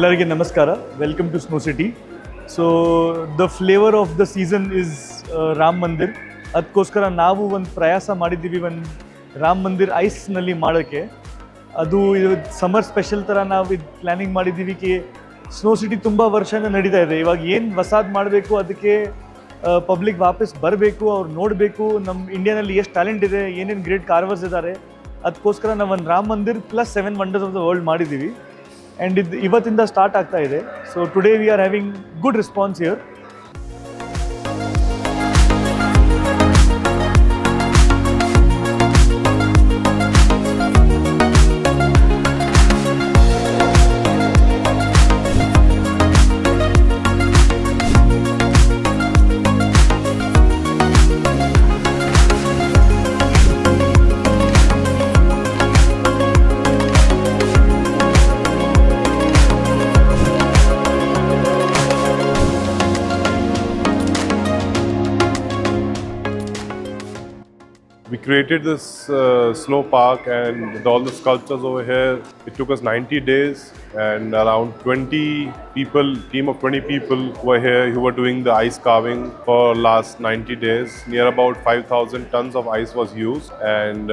ಎಲ್ಲರಿಗೆ ನಮಸ್ಕಾರ. Welcome to snow city. So the flavour of the season is Ram Mandir. ಅದಕ್ಕೋಸ್ಕರ ನಾವು ಒಂದು ಪ್ರಯಾಸ ಮಾಡಿದ್ದೀವಿ, ಒಂದು ರಾಮ್ ಮಂದಿರ್ ಐಸ್ನಲ್ಲಿ ಮಾಡೋಕ್ಕೆ. ಅದು ಸಮ್ಮರ್ ಸ್ಪೆಷಲ್ ಥರ ನಾವು ಇದು ಪ್ಲ್ಯಾನಿಂಗ್ ಮಾಡಿದ್ದೀವಿ. ಸ್ನೋ ಸಿಟಿ ತುಂಬ ವರ್ಷದಿಂದ ನಡೀತಾ ಇದೆ. ಇವಾಗ ಏನು ಹೊಸಾದು ಮಾಡಬೇಕು, ಅದಕ್ಕೆ ಪಬ್ಲಿಕ್ ವಾಪಸ್ ಬರಬೇಕು, ಅವ್ರು ನೋಡಬೇಕು ನಮ್ಮ ಇಂಡಿಯಾನಲ್ಲಿ ಎಷ್ಟು ಟ್ಯಾಲೆಂಟ್ ಇದೆ, ಏನೇನು ಗ್ರೇಟ್ ಕಾರ್ವರ್ಸ್ ಇದ್ದಾರೆ. ಅದಕ್ಕೋಸ್ಕರ ನಾವು ಒಂದು Ram Mandir plus 7 wonders of the world ಮಾಡಿದ್ದೀವಿ. ಆ್ಯಂಡ್ ಇದು ಇವತ್ತಿಂದ ಸ್ಟಾರ್ಟ್ ಆಗ್ತಾ ಇದೆ. So today we are having good response here. We created this snow park and with all the sculptures over here. It took us 90 days and around 20 people, team of 20 people were here who were doing the ice carving for last 90 days. Near about 5,000 tons of ice was used, and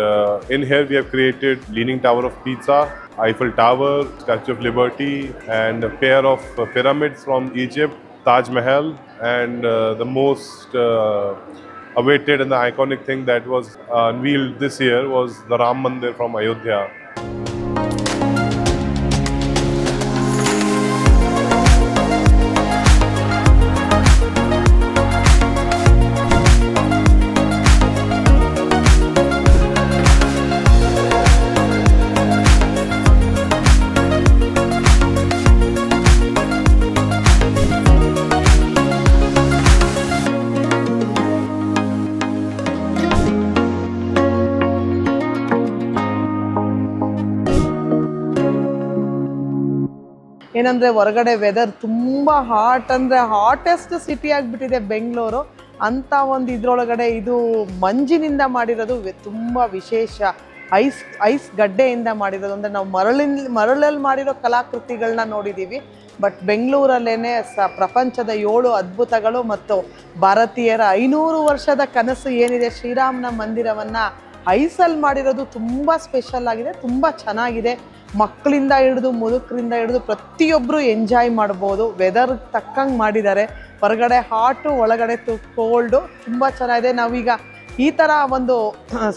in here we have created Leaning Tower of Pisa, Eiffel Tower, Statue of Liberty, and a pair of pyramids from Egypt, Taj Mahal, and the most awaited and the iconic thing that was unveiled this year was the Ram Mandir from Ayodhya. ಏನಂದರೆ ಹೊರಗಡೆ weather ತುಂಬ hot, ಅಂದರೆ hottest city ಆಗಿಬಿಟ್ಟಿದೆ ಬೆಂಗಳೂರು. ಅಂಥ ಒಂದು ಇದರೊಳಗಡೆ ಇದು ಮಂಜಿನಿಂದ ಮಾಡಿರೋದು ತುಂಬ ವಿಶೇಷ. ಐಸ್ ಗಡ್ಡೆಯಿಂದ ಮಾಡಿರೋದು. ಅಂದರೆ ನಾವು ಮರಳಲ್ಲಿ ಮಾಡಿರೋ ಕಲಾಕೃತಿಗಳನ್ನ ನೋಡಿದ್ದೀವಿ, ಬಟ್ ಬೆಂಗಳೂರಲ್ಲೇ ಪ್ರಪಂಚದ 7 ಅದ್ಭುತಗಳು ಮತ್ತು ಭಾರತೀಯರ 500 ವರ್ಷದ ಕನಸು ಏನಿದೆ ಶ್ರೀರಾಮನ ಮಂದಿರವನ್ನು ಐಸಲ್ಲಿ ಮಾಡಿರೋದು ತುಂಬ ಸ್ಪೆಷಲ್ ಆಗಿದೆ, ತುಂಬ ಚೆನ್ನಾಗಿದೆ. ಮಕ್ಕಳಿಂದ ಹಿಡಿದು ಮುದುಕರಿಂದ ಹಿಡಿದು ಪ್ರತಿಯೊಬ್ಬರು ಎಂಜಾಯ್ ಮಾಡ್ಬೋದು. ವೆದರ್ ತಕ್ಕಂಗೆ ಮಾಡಿದ್ದಾರೆ. ಹೊರಗಡೆ ಹಾಟು, ಒಳಗಡೆ ಕೋಲ್ಡು, ತುಂಬ ಚೆನ್ನಾಗಿದೆ. ನಾವೀಗ ಈ ಥರ ಒಂದು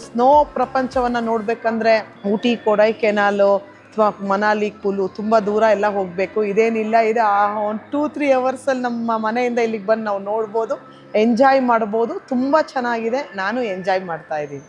ಸ್ನೋ ಪ್ರಪಂಚವನ್ನು ನೋಡಬೇಕಂದ್ರೆ ಊಟಿ, ಕೊಡೈಕೆನಾಲು ಅಥವಾ ಮನಾಲಿ, ಕುಲು ತುಂಬ ದೂರ ಎಲ್ಲ ಹೋಗಬೇಕು. ಇದೇನಿಲ್ಲ, ಇದೆ ಒಂದು 2-3 ಅವರ್ಸಲ್ಲಿ ನಮ್ಮ ಮನೆಯಿಂದ ಇಲ್ಲಿಗೆ ಬಂದು ನಾವು ನೋಡ್ಬೋದು, ಎಂಜಾಯ್ ಮಾಡ್ಬೋದು. ತುಂಬ ಚೆನ್ನಾಗಿದೆ. ನಾನು ಎಂಜಾಯ್ ಮಾಡ್ತಾಯಿದ್ದೀನಿ.